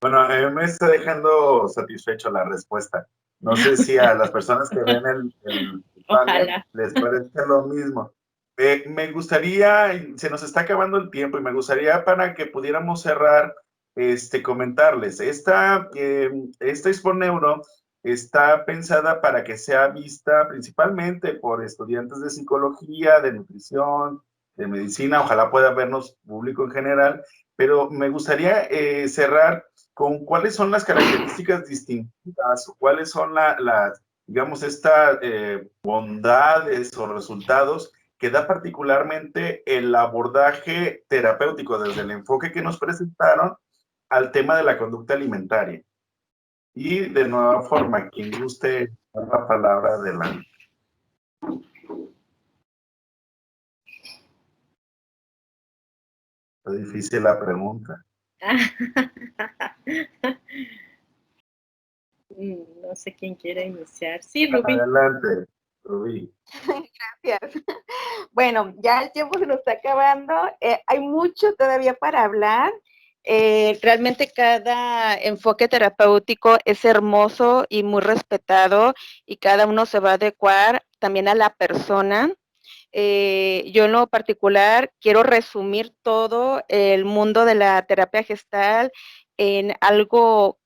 Bueno, me está dejando satisfecho la respuesta. No sé si a las personas que ven el panel Ojalá. les parece lo mismo, Me gustaría, se nos está acabando el tiempo y me gustaría para que pudiéramos cerrar, comentarles, esta Expo Neuro está pensada para que sea vista principalmente por estudiantes de psicología, de nutrición, de medicina, ojalá pueda vernos público en general, pero me gustaría cerrar con cuáles son las características distintivas o cuáles son digamos, estas bondades o resultados que da particularmente el abordaje terapéutico desde el enfoque que nos presentaron al tema de la conducta alimentaria. Y de nueva forma, quien guste dar la palabra, adelante. Está difícil la pregunta. No sé quién quiere iniciar. Sí, Rubí. Adelante, Rubí. Gracias. Bueno, ya el tiempo se nos está acabando. Hay mucho todavía para hablar. Realmente cada enfoque terapéutico es hermoso y muy respetado y cada uno se va a adecuar también a la persona. Yo en lo particular quiero resumir todo el mundo de la terapia gestal en algo,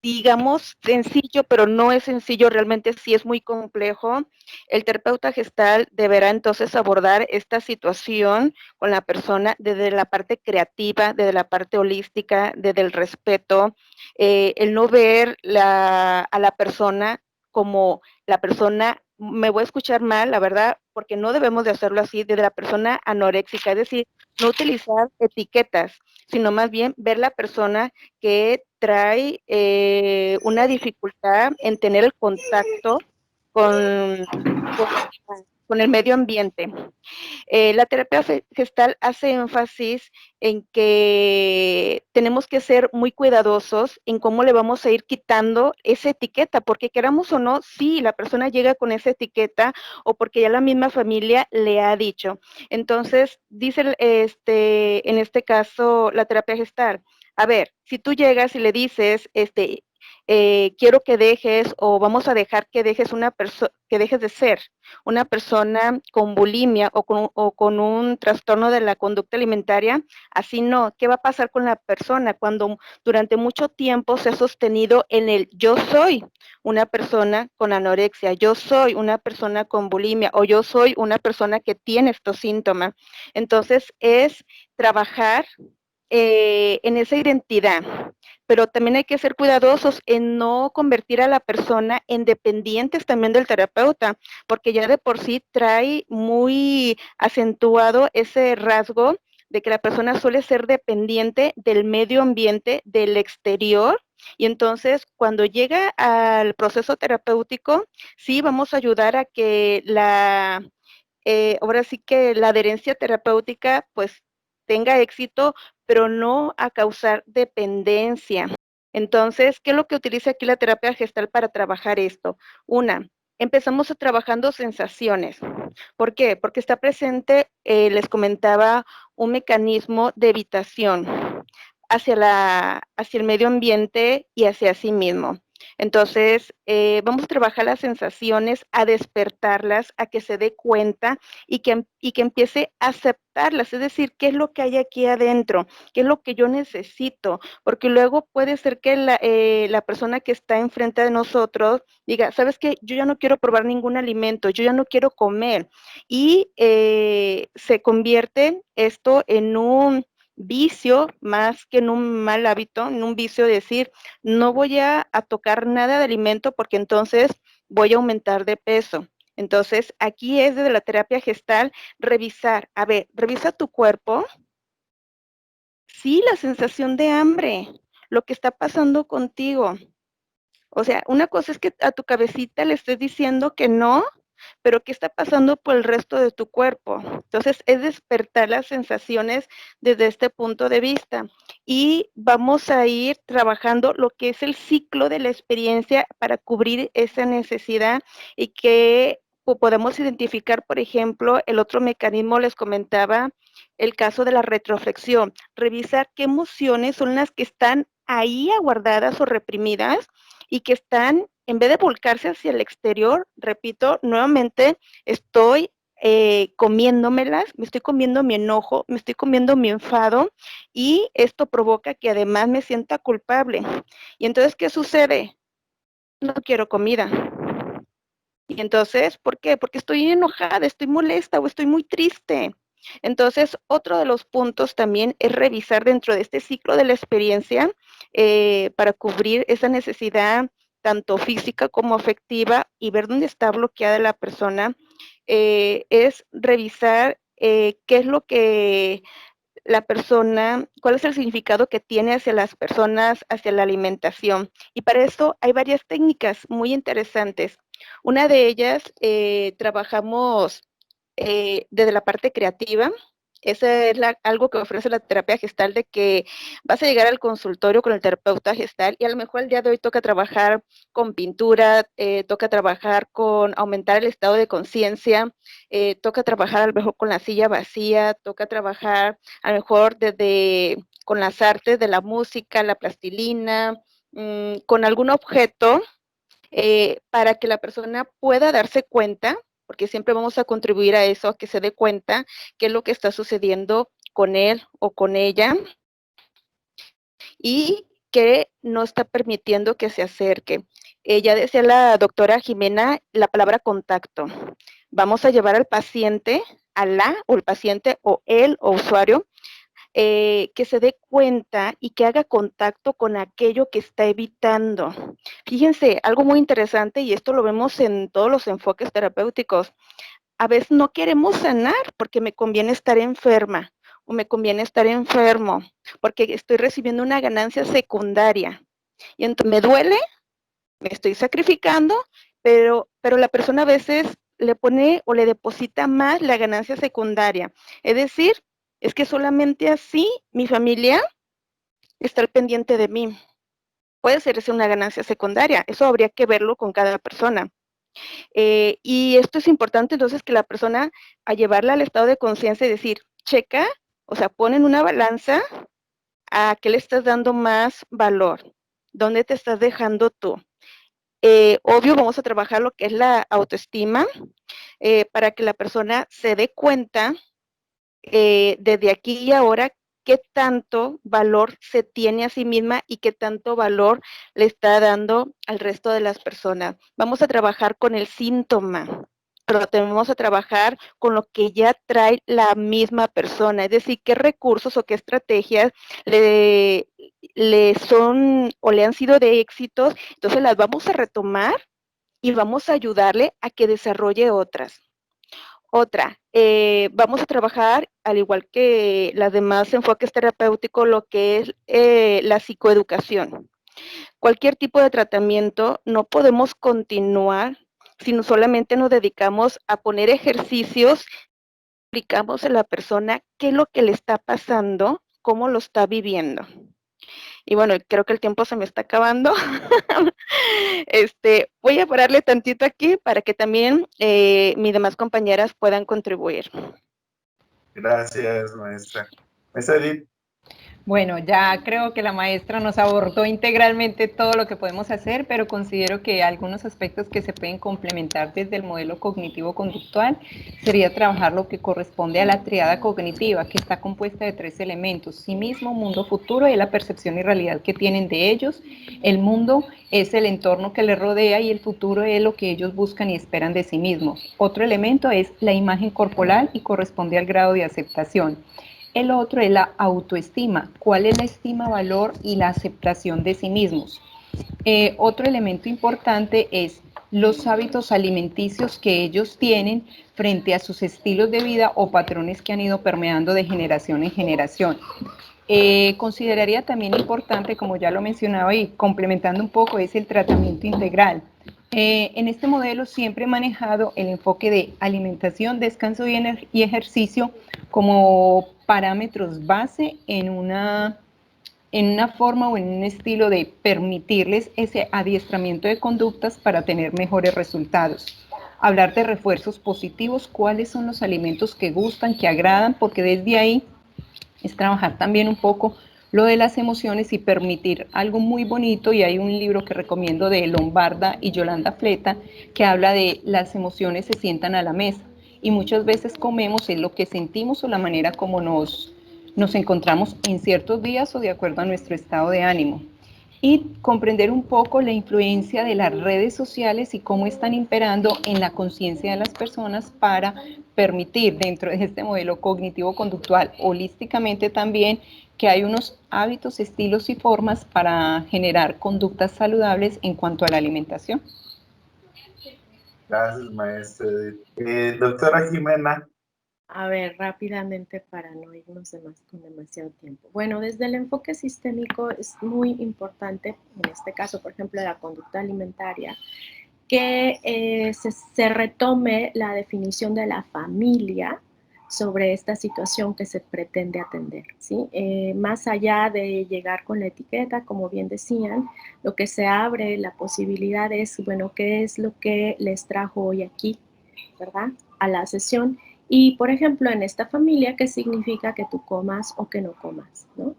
digamos, sencillo, pero no es sencillo, realmente sí es muy complejo. El terapeuta gestal deberá entonces abordar esta situación con la persona desde la parte creativa, desde la parte holística, desde el respeto, el no ver a la persona como la persona, me voy a escuchar mal, la verdad, porque no debemos de hacerlo así, desde la persona anoréxica, es decir, no utilizar etiquetas, sino más bien ver la persona que trae una dificultad en tener el contacto con, con el medio ambiente. La terapia gestal hace énfasis en que tenemos que ser muy cuidadosos en cómo le vamos a ir quitando esa etiqueta, porque queramos o no, sí, la persona llega con esa etiqueta o porque ya la misma familia le ha dicho. Entonces, dice en este caso la terapia gestal, a ver, si tú llegas y le dices, quiero que dejes o vamos a dejar que dejes que dejes de ser una persona con bulimia o con un trastorno de la conducta alimentaria, así no. ¿Qué va a pasar con la persona cuando durante mucho tiempo se ha sostenido en el yo soy una persona con anorexia, yo soy una persona con bulimia o yo soy una persona que tiene estos síntomas? Entonces es trabajar en esa identidad, pero también hay que ser cuidadosos en no convertir a la persona en dependientes también del terapeuta, porque ya de por sí trae muy acentuado ese rasgo de que la persona suele ser dependiente del medio ambiente, del exterior, y entonces cuando llega al proceso terapéutico, sí vamos a ayudar a que ahora sí que la adherencia terapéutica pues tenga éxito, pero no a causar dependencia. Entonces, ¿qué es lo que utiliza aquí la terapia gestal para trabajar esto? Empezamos trabajando sensaciones. ¿Por qué? Porque está presente, les comentaba, un mecanismo de evitación hacia el medio ambiente y hacia sí mismo. Entonces, vamos a trabajar las sensaciones, a despertarlas, a que se dé cuenta y que empiece a aceptarlas, es decir, qué es lo que hay aquí adentro, qué es lo que yo necesito, porque luego puede ser que la persona que está enfrente de nosotros diga, ¿sabes qué? Yo ya no quiero probar ningún alimento, yo ya no quiero comer, y se convierte esto en un vicio más que en un mal hábito, en un vicio de decir, no voy a tocar nada de alimento porque entonces voy a aumentar de peso. Entonces, aquí es desde la terapia gestal revisar, a ver, revisa tu cuerpo, sí, la sensación de hambre, lo que está pasando contigo. O sea, una cosa es que a tu cabecita le estés diciendo que no, pero ¿qué está pasando por el resto de tu cuerpo? Entonces, es despertar las sensaciones desde este punto de vista. Y vamos a ir trabajando lo que es el ciclo de la experiencia para cubrir esa necesidad y que podemos identificar, por ejemplo, el otro mecanismo, les comentaba, el caso de la retroflexión, revisar qué emociones son las que están ahí aguardadas o reprimidas y que están, en vez de volcarse hacia el exterior, repito, nuevamente estoy comiéndomelas, me estoy comiendo mi enojo, me estoy comiendo mi enfado y esto provoca que además me sienta culpable. Y entonces, ¿qué sucede? No quiero comida. Y entonces, ¿por qué? Porque estoy enojada, estoy molesta o estoy muy triste. Entonces, otro de los puntos también es revisar dentro de este ciclo de la experiencia para cubrir esa necesidad tanto física como afectiva y ver dónde está bloqueada la persona, es revisar qué es lo que la persona, cuál es el significado que tiene hacia las personas, hacia la alimentación. Y para eso hay varias técnicas muy interesantes. Una de ellas, trabajamos desde la parte creativa. Esa es algo que ofrece la terapia gestal, de que vas a llegar al consultorio con el terapeuta gestal y a lo mejor el día de hoy toca trabajar con pintura, toca trabajar con aumentar el estado de conciencia, toca trabajar a lo mejor con la silla vacía, toca trabajar a lo mejor desde con las artes de la música, la plastilina, con algún objeto para que la persona pueda darse cuenta, porque siempre vamos a contribuir a eso, a que se dé cuenta qué es lo que está sucediendo con él o con ella y que no está permitiendo que se acerque. Ya decía la doctora Jimena la palabra contacto. Vamos a llevar al paciente, a la o el paciente o el o usuario, que se dé cuenta y que haga contacto con aquello que está evitando. Fíjense, algo muy interesante, y esto lo vemos en todos los enfoques terapéuticos. A veces no queremos sanar porque me conviene estar enferma o me conviene estar enfermo porque estoy recibiendo una ganancia secundaria. Y entonces me duele, me estoy sacrificando, pero la persona a veces le pone o le deposita más la ganancia secundaria. Es decir, es que solamente así mi familia está al pendiente de mí. Puede ser esa una ganancia secundaria, eso habría que verlo con cada persona. Y esto es importante entonces que la persona, a llevarla al estado de conciencia y decir, checa, o sea, pon en una balanza a qué le estás dando más valor, dónde te estás dejando tú. Obvio, vamos a trabajar lo que es la autoestima para que la persona se dé cuenta desde aquí y ahora qué tanto valor se tiene a sí misma y qué tanto valor le está dando al resto de las personas. Vamos a trabajar con el síntoma, pero tenemos a trabajar con lo que ya trae la misma persona, es decir, qué recursos o qué estrategias le son o le han sido de éxitos, entonces las vamos a retomar y vamos a ayudarle a que desarrolle otras. Otra, vamos a trabajar, al igual que las demás enfoques terapéuticos, lo que es la psicoeducación. Cualquier tipo de tratamiento no podemos continuar si no solamente nos dedicamos a poner ejercicios, explicamos a la persona qué es lo que le está pasando, cómo lo está viviendo. Y bueno, creo que el tiempo se me está acabando. Voy a pararle tantito aquí para que también mis demás compañeras puedan contribuir. Gracias, maestra. Maestra Edith. Bueno, ya creo que la maestra nos abordó integralmente todo lo que podemos hacer, pero considero que algunos aspectos que se pueden complementar desde el modelo cognitivo-conductual sería trabajar lo que corresponde a la triada cognitiva, que está compuesta de 3 elementos: sí mismo, mundo futuro y la percepción y realidad que tienen de ellos. El mundo es el entorno que les rodea y el futuro es lo que ellos buscan y esperan de sí mismos. Otro elemento es la imagen corporal y corresponde al grado de aceptación. El otro es la autoestima. ¿Cuál es la estima, valor y la aceptación de sí mismos? Otro elemento importante es los hábitos alimenticios que ellos tienen frente a sus estilos de vida o patrones que han ido permeando de generación en generación. Consideraría también importante, como ya lo mencionaba y complementando un poco, es el tratamiento integral. En este modelo siempre he manejado el enfoque de alimentación, descanso y ejercicio como parámetros base en una forma o en un estilo de permitirles ese adiestramiento de conductas para tener mejores resultados. Hablar de refuerzos positivos, cuáles son los alimentos que gustan, que agradan, porque desde ahí es trabajar también un poco lo de las emociones y permitir algo muy bonito. Y hay un libro que recomiendo de Lombarda y Yolanda Fleta que habla de las emociones se sientan a la mesa. y muchas veces comemos es lo que sentimos o la manera como nos encontramos en ciertos días o de acuerdo a nuestro estado de ánimo. Y comprender un poco la influencia de las redes sociales y cómo están imperando en la conciencia de las personas para permitir dentro de este modelo cognitivo-conductual, holísticamente también, que hay unos hábitos, estilos y formas para generar conductas saludables en cuanto a la alimentación. Gracias, maestra. Doctora Jimena. A ver, rápidamente para no irnos con demasiado tiempo. Bueno, desde el enfoque sistémico es muy importante, en este caso, por ejemplo, la conducta alimentaria, que se retome la definición de la familia sobre esta situación que se pretende atender, ¿sí? Más allá de llegar con la etiqueta, como bien decían, lo que se abre la posibilidad es, bueno, ¿qué es lo que les trajo hoy aquí, verdad? A la sesión. Y, por ejemplo, en esta familia, ¿qué significa que tú comas o que no comas, ¿no?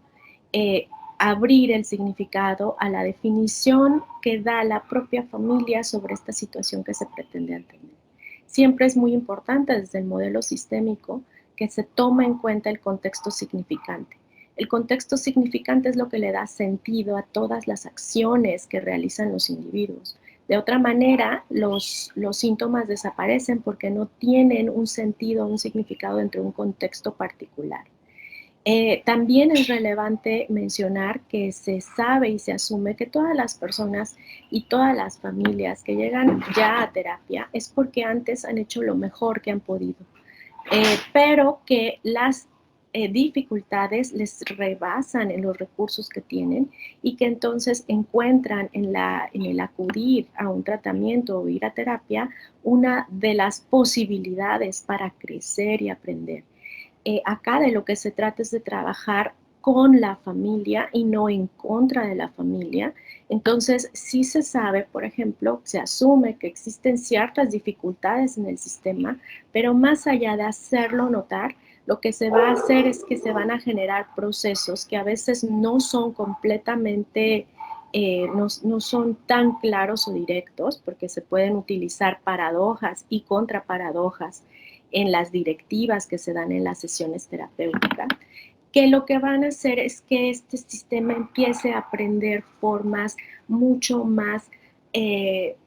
Abrir el significado a la definición que da la propia familia sobre esta situación que se pretende atender. Siempre es muy importante desde el modelo sistémico que se tome en cuenta el contexto significante. El contexto significante es lo que le da sentido a todas las acciones que realizan los individuos. De otra manera, los síntomas desaparecen porque no tienen un sentido, un significado dentro de un contexto particular. También es relevante mencionar que se sabe y se asume que todas las personas y todas las familias que llegan ya a terapia es porque antes han hecho lo mejor que han podido, pero que las dificultades les rebasan en los recursos que tienen y que entonces encuentran en el acudir a un tratamiento o ir a terapia una de las posibilidades para crecer y aprender. Acá de lo que se trata es de trabajar con la familia y no en contra de la familia. Entonces, sí se sabe, por ejemplo, se asume que existen ciertas dificultades en el sistema, pero más allá de hacerlo notar, lo que se va a hacer es que se van a generar procesos que a veces no son completamente, no son tan claros o directos, porque se pueden utilizar paradojas y contraparadojas en las directivas que se dan en las sesiones terapéuticas, que lo que van a hacer es que este sistema empiece a aprender formas mucho más que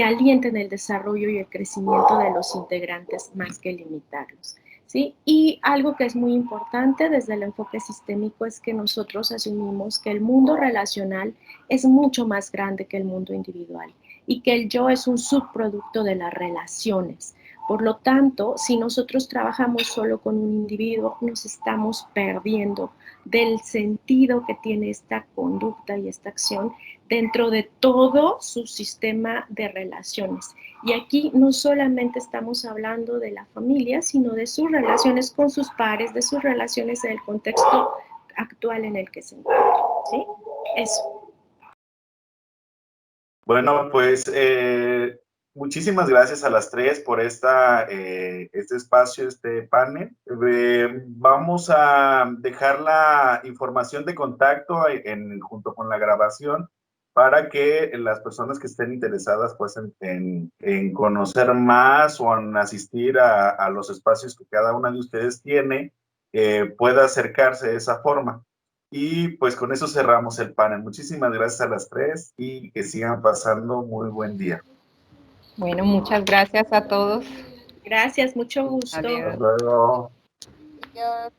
alienten el desarrollo y el crecimiento de los integrantes más que limitarlos, ¿sí? Y algo que es muy importante desde el enfoque sistémico es que nosotros asumimos que el mundo relacional es mucho más grande que el mundo individual y que el yo es un subproducto de las relaciones. Por lo tanto, si nosotros trabajamos solo con un individuo, nos estamos perdiendo del sentido que tiene esta conducta y esta acción dentro de todo su sistema de relaciones. Y aquí no solamente estamos hablando de la familia, sino de sus relaciones con sus pares, de sus relaciones en el contexto actual en el que se encuentran, ¿sí? Eso. Bueno, pues muchísimas gracias a las tres por este espacio, este panel. Vamos a dejar la información de contacto junto con la grabación para que las personas que estén interesadas pues, en conocer más o en asistir a los espacios que cada una de ustedes tiene, pueda acercarse de esa forma. Y pues con eso cerramos el panel. Muchísimas gracias a las tres y que sigan pasando muy buen día. Bueno, muchas gracias a todos. Gracias, mucho gusto. Adiós. Hasta luego. Adiós.